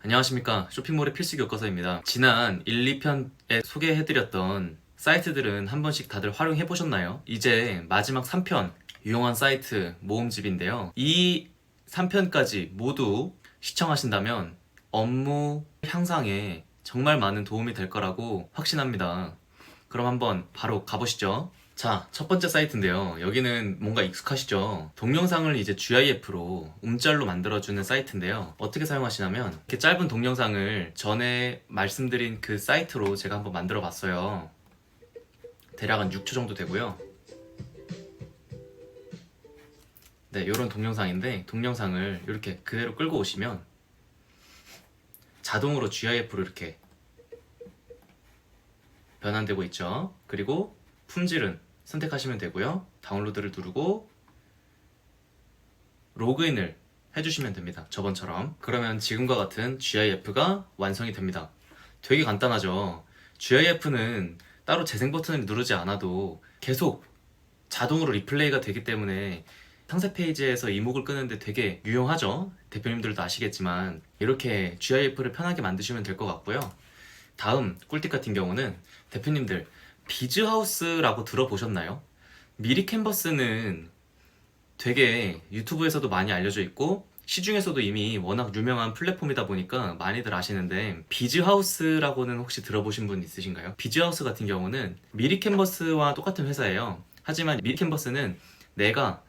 안녕하십니까. 쇼핑몰의 필수 교과서입니다. 지난 1, 2편에 소개해드렸던 사이트들은 한 번씩 다들 활용해보셨나요? 이제 마지막 3편 유용한 사이트 모음집인데요. 이 3편까지 모두 시청하신다면 업무 향상에 정말 많은 도움이 될 거라고 확신합니다. 그럼 한번 바로 가보시죠. 자, 첫 번째 사이트인데요. 여기는 뭔가 익숙하시죠? 동영상을 이제 GIF로 움짤로 만들어주는 사이트인데요. 어떻게 사용하시냐면 이렇게 짧은 동영상을 전에 말씀드린 그 사이트로 제가 한번 만들어 봤어요. 대략 한 6초 정도 되고요. 네, 이런 동영상인데 동영상을 이렇게 그대로 끌고 오시면 자동으로 GIF로 이렇게 변환되고 있죠. 그리고 품질은 선택하시면 되고요. 다운로드를 누르고 로그인을 해주시면 됩니다. 저번처럼. 그러면 지금과 같은 GIF가 완성이 됩니다. 되게 간단하죠. GIF는 따로 재생 버튼을 누르지 않아도 계속 자동으로 리플레이가 되기 때문에 상세 페이지에서 이목을 끄는데 되게 유용하죠. 대표님들도 아시겠지만 이렇게 GIF를 편하게 만드시면 될 것 같고요. 다음 꿀팁 같은 경우는 대표님들 비즈하우스라고 들어보셨나요? 미리 캔버스는 되게 유튜브에서도 많이 알려져 있고 시중에서도 이미 워낙 유명한 플랫폼이다 보니까 많이들 아시는데 비즈하우스라고는 혹시 들어보신 분 있으신가요? 비즈하우스 같은 경우는 미리 캔버스와 똑같은 회사예요. 하지만 미리 캔버스는 내가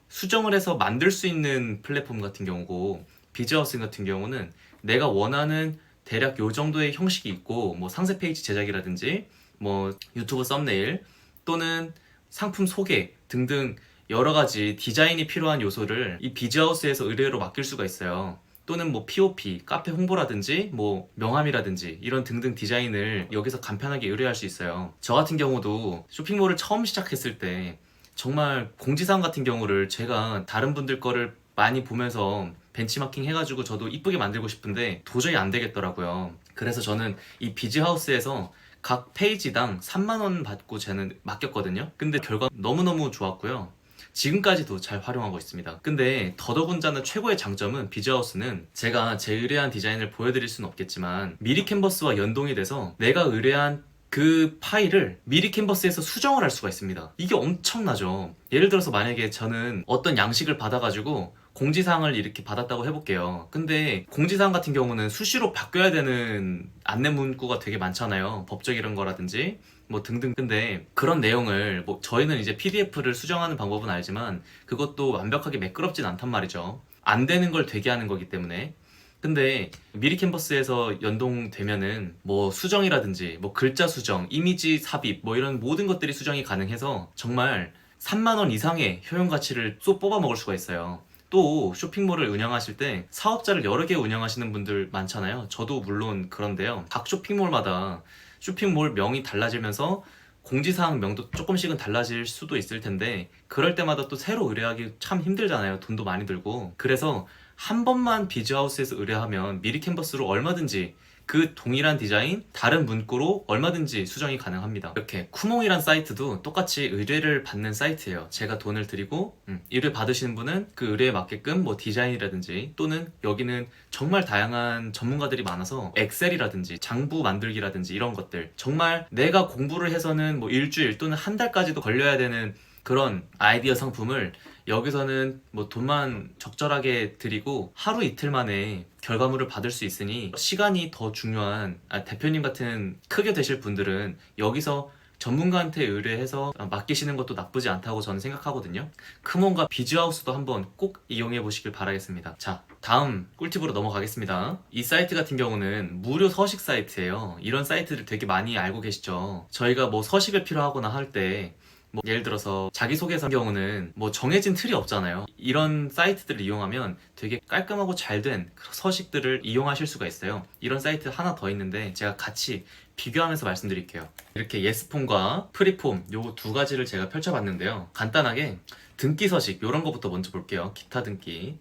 수정을 해서 만들 수 있는 플랫폼 같은 경우고 비즈하우스 같은 경우는 내가 원하는 대략 요 정도의 형식이 있고 뭐 상세 페이지 제작이라든지 뭐 유튜브 썸네일 또는 상품 소개 등등 여러 가지 디자인이 필요한 요소를 이 비즈하우스에서 의뢰로 맡길 수가 있어요. 또는 뭐 POP, 카페 홍보라든지 뭐 명함이라든지 이런 등등 디자인을 여기서 간편하게 의뢰할 수 있어요. 저 같은 경우도 쇼핑몰을 처음 시작했을 때 정말 공지사항 같은 경우를 제가 다른 분들 거를 많이 보면서 벤치마킹 해가지고 저도 이쁘게 만들고 싶은데 도저히 안 되겠더라고요. 그래서 저는 이 비즈하우스에서 각 페이지당 3만 원 받고 저는 맡겼거든요. 근데 결과 너무너무 좋았고요. 지금까지도 잘 활용하고 있습니다. 근데 더더군다나 최고의 장점은 비즈하우스는 제가 제 의뢰한 디자인을 보여드릴 수는 없겠지만 미리 캔버스와 연동이 돼서 내가 의뢰한 그 파일을 미리 캔버스에서 수정을 할 수가 있습니다. 이게 엄청나죠. 예를 들어서 만약에 저는 어떤 양식을 받아가지고 공지사항을 이렇게 받았다고 해볼게요. 근데 공지사항 같은 경우는 수시로 바뀌어야 되는 안내 문구가 되게 많잖아요. 법적 이런 거라든지 뭐 등등. 근데 그런 내용을 뭐 저희는 이제 PDF를 수정하는 방법은 알지만 그것도 완벽하게 매끄럽진 않단 말이죠. 안 되는 걸 되게 하는 거기 때문에. 근데 미리 캔버스에서 연동되면은 뭐 수정이라든지 뭐 글자 수정, 이미지 삽입 뭐 이런 모든 것들이 수정이 가능해서 정말 3만 원 이상의 효용 가치를 쏙 뽑아 먹을 수가 있어요. 또 쇼핑몰을 운영하실 때 사업자를 여러 개 운영하시는 분들 많잖아요. 저도 물론 그런데요. 각 쇼핑몰마다 쇼핑몰 명이 달라지면서 공지사항 명도 조금씩은 달라질 수도 있을 텐데 그럴 때마다 또 새로 의뢰하기 참 힘들잖아요. 돈도 많이 들고. 그래서 한 번만 비즈하우스에서 의뢰하면 미리 캔버스로 얼마든지 그 동일한 디자인, 다른 문구로 얼마든지 수정이 가능합니다. 이렇게 쿠몽이란 사이트도 똑같이 의뢰를 받는 사이트예요. 제가 돈을 드리고 의뢰 받으시는 분은 그 의뢰에 맞게끔 뭐 디자인이라든지 또는 여기는 정말 다양한 전문가들이 많아서 엑셀이라든지 장부 만들기라든지 이런 것들 정말 내가 공부를 해서는 뭐 일주일 또는 한 달까지도 걸려야 되는 그런 아이디어 상품을 여기서는 뭐 돈만 적절하게 드리고 하루 이틀 만에 결과물을 받을 수 있으니 시간이 더 중요한 대표님 같은 크게 되실 분들은 여기서 전문가한테 의뢰해서 맡기시는 것도 나쁘지 않다고 저는 생각하거든요. 크몬과 비즈하우스도 한번 꼭 이용해 보시길 바라겠습니다. 자, 다음 꿀팁으로 넘어가겠습니다. 이 사이트 같은 경우는 무료 서식 사이트예요. 이런 사이트를 되게 많이 알고 계시죠. 저희가 뭐 서식을 필요하거나 할때 뭐 예를 들어서 자기소개서 같은 경우는 뭐 정해진 틀이 없잖아요. 이런 사이트들을 이용하면 되게 깔끔하고 잘된 서식들을 이용하실 수가 있어요. 이런 사이트 하나 더 있는데 제가 같이 비교하면서 말씀드릴게요. 이렇게 예스폼과 프리폼 요 두 가지를 제가 펼쳐봤는데요. 간단하게 등기 서식 이런 거부터 먼저 볼게요. 기타 등기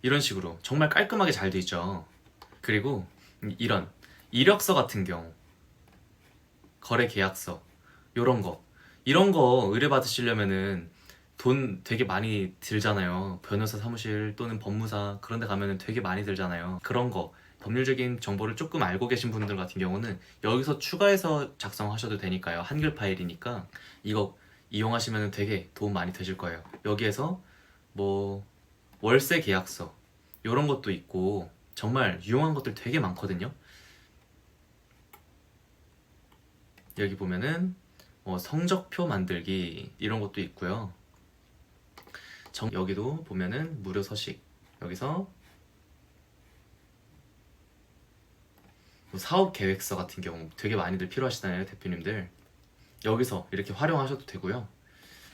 이런 식으로 정말 깔끔하게 잘 돼 있죠. 그리고 이런 이력서 같은 경우 거래 계약서 요런 거 이런 거 의뢰 받으시려면은 돈 되게 많이 들잖아요. 변호사 사무실 또는 법무사 그런 데 가면 되게 많이 들잖아요. 그런 거 법률적인 정보를 조금 알고 계신 분들 같은 경우는 여기서 추가해서 작성하셔도 되니까요. 한글 파일이니까 이거 이용하시면 되게 도움 많이 되실 거예요. 여기에서 뭐 월세 계약서 이런 것도 있고 정말 유용한 것들 되게 많거든요. 여기 보면은 성적표 만들기 이런 것도 있고요. 여기도 보면은 무료 서식, 여기서 뭐 사업 계획서 같은 경우 되게 많이들 필요하시잖아요, 대표님들. 여기서 이렇게 활용하셔도 되고요.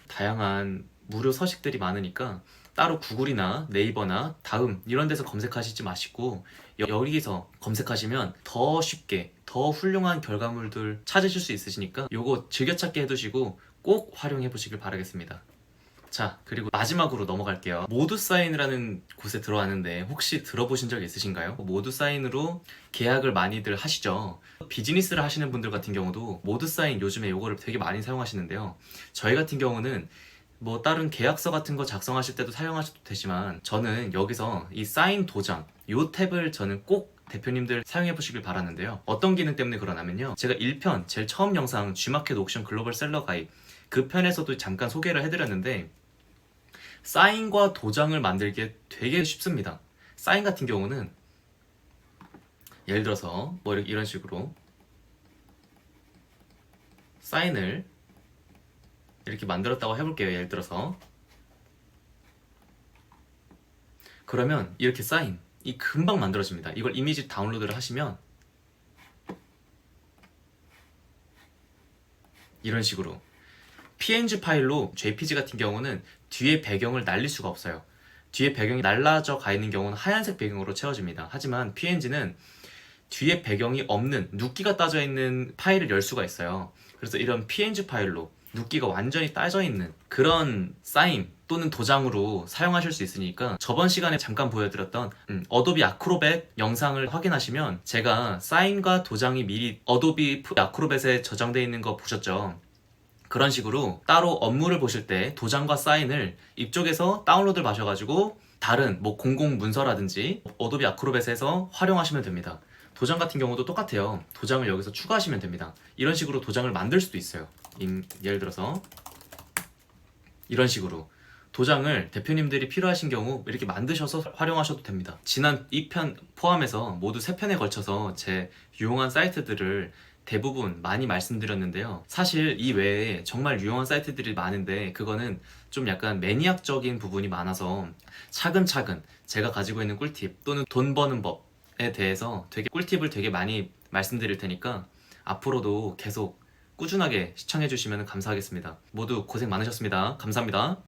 다양한 무료 서식들이 많으니까 따로 구글이나 네이버나 다음 이런 데서 검색하시지 마시고 여기서 검색하시면 더 쉽게 더 훌륭한 결과물들 찾으실 수 있으시니까 요거 즐겨찾기 해두시고 꼭 활용해 보시길 바라겠습니다. 자, 그리고 마지막으로 넘어갈게요. 모두 사인이라는 곳에 들어왔는데 혹시 들어보신 적 있으신가요? 모두 사인으로 계약을 많이들 하시죠. 비즈니스를 하시는 분들 같은 경우도 모두 사인 요즘에 요거를 되게 많이 사용하시는데요. 저희 같은 경우는 뭐 다른 계약서 같은 거 작성하실 때도 사용하셔도 되지만 저는 여기서 이 사인 도장 요 탭을 저는 꼭 대표님들 사용해 보시길 바라는데요. 어떤 기능 때문에 그러냐면요. 제가 1편 제일 처음 영상 G마켓 옥션 글로벌 셀러 가입 그 편에서도 잠깐 소개를 해드렸는데 사인과 도장을 만들기 되게 쉽습니다. 사인 같은 경우는 예를 들어서 뭐 이런 식으로 사인을 이렇게 만들었다고 해볼게요. 예를 들어서 그러면 이렇게 사인 이 금방 만들어집니다. 이걸 이미지 다운로드를 하시면 이런 식으로 PNG 파일로 JPG 같은 경우는 뒤에 배경을 날릴 수가 없어요. 뒤에 배경이 날라져 가 있는 경우는 하얀색 배경으로 채워집니다. 하지만 PNG는 뒤에 배경이 없는 눕기가 따져 있는 파일을 열 수가 있어요. 그래서 이런 PNG 파일로 눕기가 완전히 따져 있는 그런 사인 또는 도장으로 사용하실 수 있으니까 저번 시간에 잠깐 보여드렸던 어도비 아크로벳 영상을 확인하시면 제가 사인과 도장이 미리 어도비 아크로벳에 저장되어 있는 거 보셨죠? 그런 식으로 따로 업무를 보실 때 도장과 사인을 이쪽에서 다운로드를 하셔가지고 다른 뭐 공공 문서라든지 어도비 아크로벳에서 활용하시면 됩니다. 도장 같은 경우도 똑같아요. 도장을 여기서 추가하시면 됩니다. 이런 식으로 도장을 만들 수도 있어요. 예를 들어서 이런 식으로 도장을 대표님들이 필요하신 경우 이렇게 만드셔서 활용하셔도 됩니다. 지난 2편 포함해서 모두 3편에 걸쳐서 제 유용한 사이트들을 대부분 많이 말씀드렸는데요. 사실 이 외에 정말 유용한 사이트들이 많은데 그거는 좀 약간 매니악적인 부분이 많아서 차근차근 제가 가지고 있는 꿀팁 또는 돈 버는 법에 대해서 되게 꿀팁을 되게 많이 말씀드릴 테니까 앞으로도 계속 꾸준하게 시청해주시면 감사하겠습니다. 모두 고생 많으셨습니다. 감사합니다.